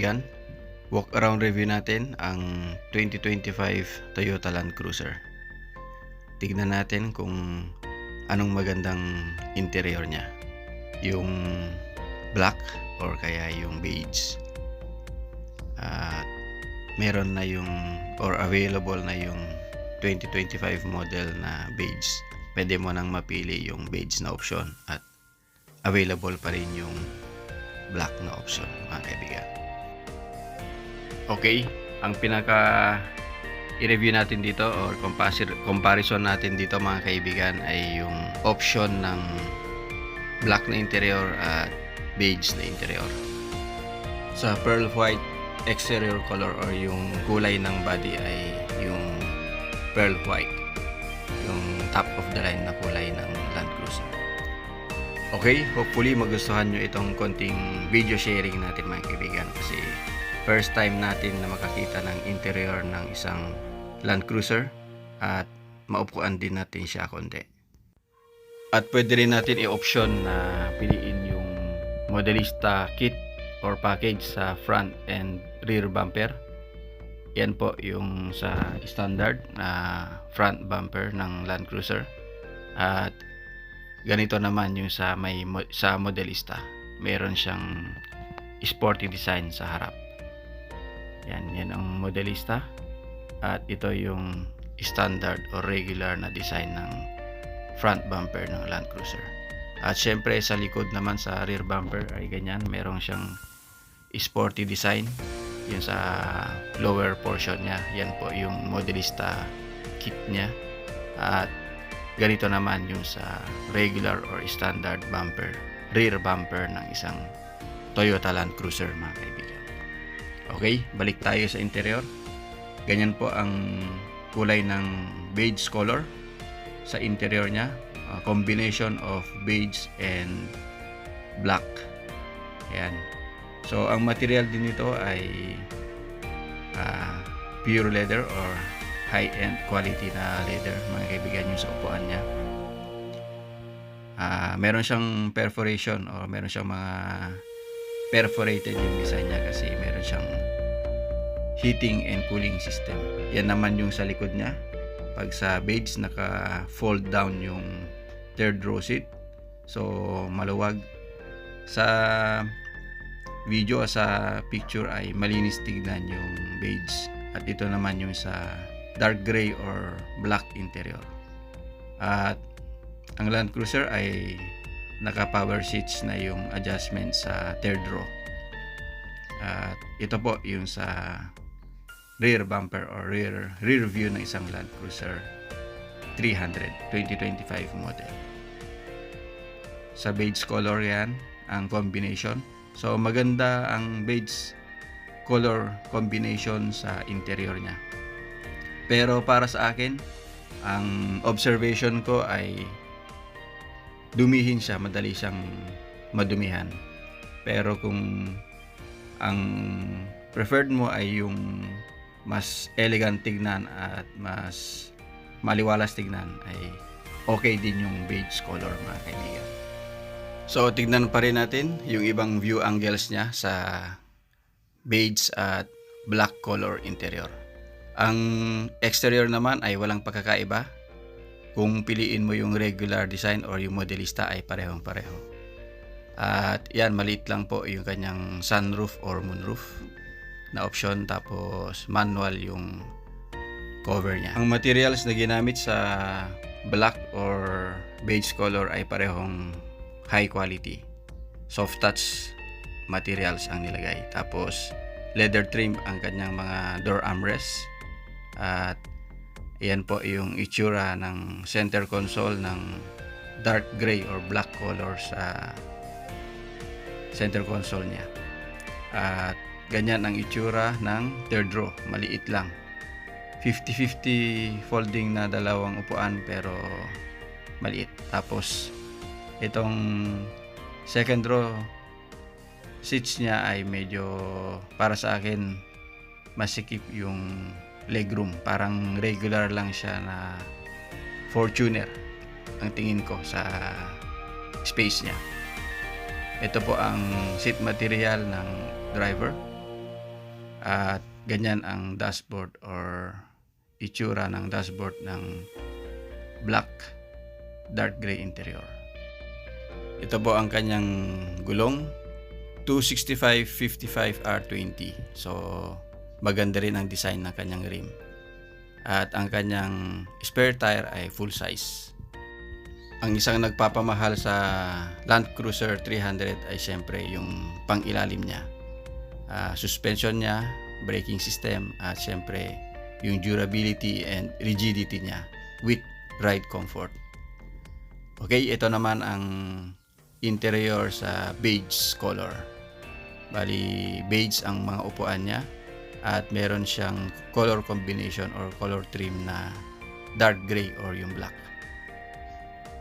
kaibigan, walk around review natin ang 2025 Toyota Land Cruiser. Tignan natin kung anong magandang interior niya. Yung black or kaya yung beige. At meron na yung or available na yung 2025 model na beige. Pwede mo nang mapili yung beige na option at available pa rin yung black na option, mga kaibigan. Okay, ang pinaka i-review natin dito or comparison natin dito, mga kaibigan, ay yung option ng black na interior at beige na interior. Sa pearl white exterior color or yung kulay ng body ay yung pearl white, yung top of the line na kulay ng Land Cruiser. Okay, hopefully magustuhan nyo itong konting video sharing natin, mga kaibigan, kasi first time natin na makakita ng interior ng isang Land Cruiser at maupuan din natin siya konti. At pwede rin natin i-option na piliin yung Modelista kit or package sa front and rear bumper. Yan po yung sa standard na front bumper ng Land Cruiser. At ganito naman yung sa Modelista. Meron siyang sporty design sa harap. Yan ang Modelista. At ito yung standard or regular na design ng front bumper ng Land Cruiser. At syempre sa likod naman, sa rear bumper ay ganyan. Meron siyang sporty design. Yun sa lower portion niya. Yan po yung Modelista kit niya. At ganito naman yung sa regular or standard bumper, rear bumper ng isang Toyota Land Cruiser, mga kaibigan. Okay, balik tayo sa interior. Ganyan po ang kulay ng beige color sa interior niya. Combination of beige and black. Ayan. So, ang material din nito ay pure leather or high-end quality na leather, mga kaibigan, yung sa upuan niya. Meron siyang perforation or meron siyang mga perforated yung design niya kasi meron siyang heating and cooling system. Yan naman yung sa likod niya. Pag sa beige, naka-fold down yung third row seat. So, maluwag. Sa video, sa picture ay malinis tignan yung beige. At ito naman yung sa dark gray or black interior. At ang Land Cruiser ay naka-power seats na yung adjustment sa third row. At ito po yung sa rear bumper or rear view ng isang Land Cruiser 300 2025 model. Sa beige color yan ang combination. So maganda ang beige color combination sa interior niya. Pero para sa akin, ang observation ko ay dumihin siya, madali siyang madumihan. Pero kung ang preferred mo ay yung mas elegant tignan at mas maliwalas tignan, ay okay din yung beige color, mga kaibigan. So tignan pa rin natin yung ibang view angles niya sa beige at black color interior. Ang exterior naman ay walang pagkakaiba. Kung piliin mo yung regular design or yung Modelista ay parehong-pareho. At yan, maliit lang po yung kanyang sunroof or moonroof na option, tapos manual yung cover niya. Ang materials na ginamit sa black or beige color ay parehong high quality. Soft touch materials ang nilagay. Tapos leather trim ang kanyang mga door armrests. At yan po yung itsura ng center console ng dark gray or black color sa center console niya. At ganyan ang itsura ng third row, maliit lang. 50-50 folding na dalawang upuan pero maliit. Tapos itong second row seats niya ay medyo, para sa akin, masikip yung legroom. Parang regular lang siya na Fortuner ang tingin ko sa space niya. Ito po ang seat material ng driver. At ganyan ang dashboard or itsura ng dashboard ng black dark gray interior. Ito po ang kanyang gulong, 265/55 R20. So maganda rin ang design ng kanyang rim. At ang kanyang spare tire ay full size. Ang isang nagpapamahal sa Land Cruiser 300 ay siyempre yung pang-ilalim niya. Suspension niya, braking system, at siyempre yung durability and rigidity niya with ride comfort. Okay, ito naman ang interior sa beige color. Bali, beige ang mga upuan niya at meron siyang color combination or color trim na dark gray or yung black.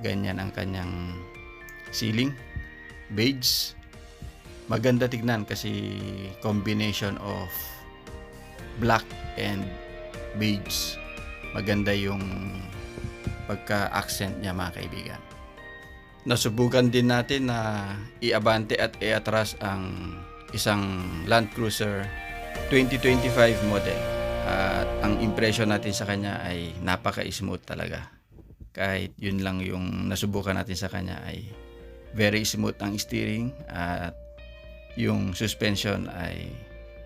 Ganyan ang kanyang ceiling, beige. Maganda tignan kasi combination of black and beige. Maganda yung pagka-accent niya, mga kaibigan. Nasubukan din natin na i-abante at i-atras ang isang Land Cruiser 2025 model. At ang impression natin sa kanya ay napaka-smooth talaga. Kahit yun lang yung nasubukan natin sa kanya ay very smooth ang steering at yung suspension ay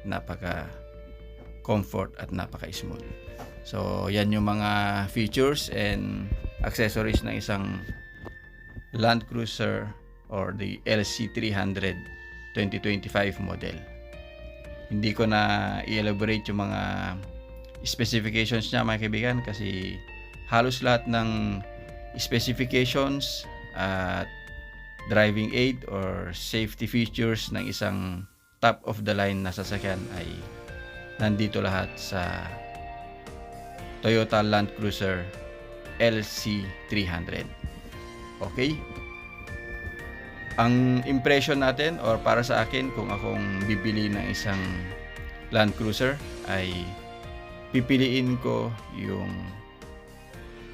napaka-comfort at napaka-smooth. So, yan yung mga features and accessories ng isang Land Cruiser or the LC300 2025 model. Hindi ko na i-elaborate yung mga specifications niya, mga kaibigan, kasi halos lahat ng specifications at driving aid or safety features ng isang top of the line na sasakyan ay nandito lahat sa Toyota Land Cruiser LC300. Okay? Ang impression natin or para sa akin kung akong bibili ng isang Land Cruiser ay pipiliin ko yung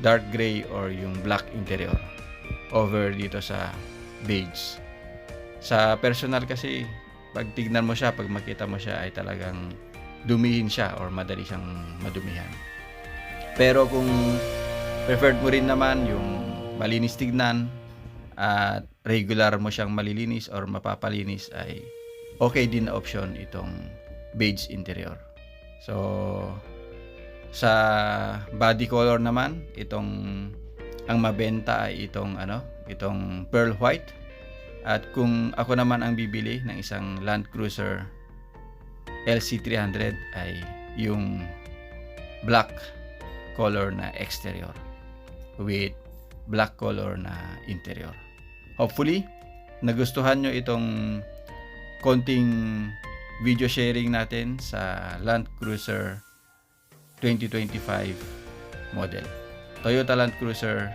dark gray or yung black interior over dito sa beige. Sa personal kasi pag tignan mo siya, pag makita mo siya ay talagang dumihin siya or madali siyang madumihan. Pero kung preferred mo rin naman yung malinis tignan at regular mo siyang malilinis or mapapalinis ay okay din na option itong beige interior. So sa body color naman, ang mabenta ay itong pearl white. At kung ako naman ang bibili ng isang Land Cruiser LC300 ay yung black color na exterior with black color na interior. Hopefully, nagustuhan nyo itong konting video sharing natin sa Land Cruiser 2025 model. Toyota Land Cruiser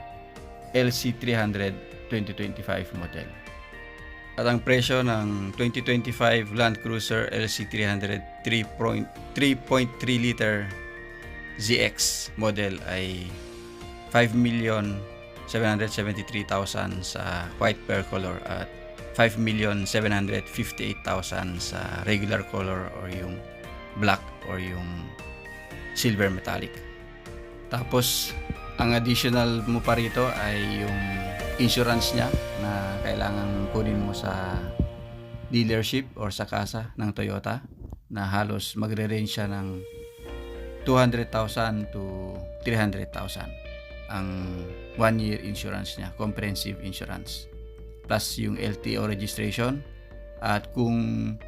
LC300 2025 model. At ang presyo ng 2025 Land Cruiser LC300 3.3 liter ZX model ay 5,773,000 sa white pearl color at 5,758,000 sa regular color or yung black or yung silver metallic. Tapos ang additional mo pa rito ay yung insurance niya na kailangan kunin mo sa dealership or sa kasa ng Toyota na halos magre-range siya ng 200,000 to 300,000 ang 1-year insurance niya, comprehensive insurance, plus yung LTO registration. At kung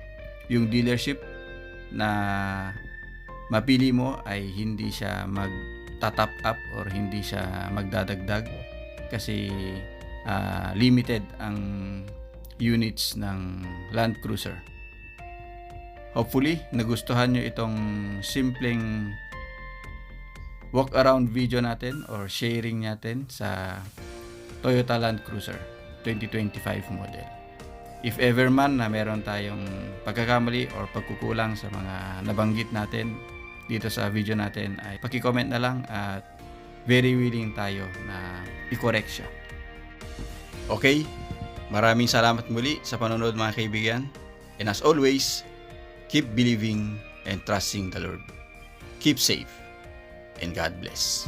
yung dealership na mapili mo ay hindi siya magta-top up or hindi siya magdadagdag kasi limited ang units ng Land Cruiser. Hopefully, nagustuhan nyo itong simpleng walk around video natin or sharing natin sa Toyota Land Cruiser 2025 model. If ever man na meron tayong pagkakamali or pagkukulang sa mga nabanggit natin dito sa video natin ay paki-comment na lang at very willing tayo na i-correct siya. Okay, maraming salamat muli sa panonood, mga kaibigan. And as always, keep believing, and trusting the Lord. Keep safe and God bless.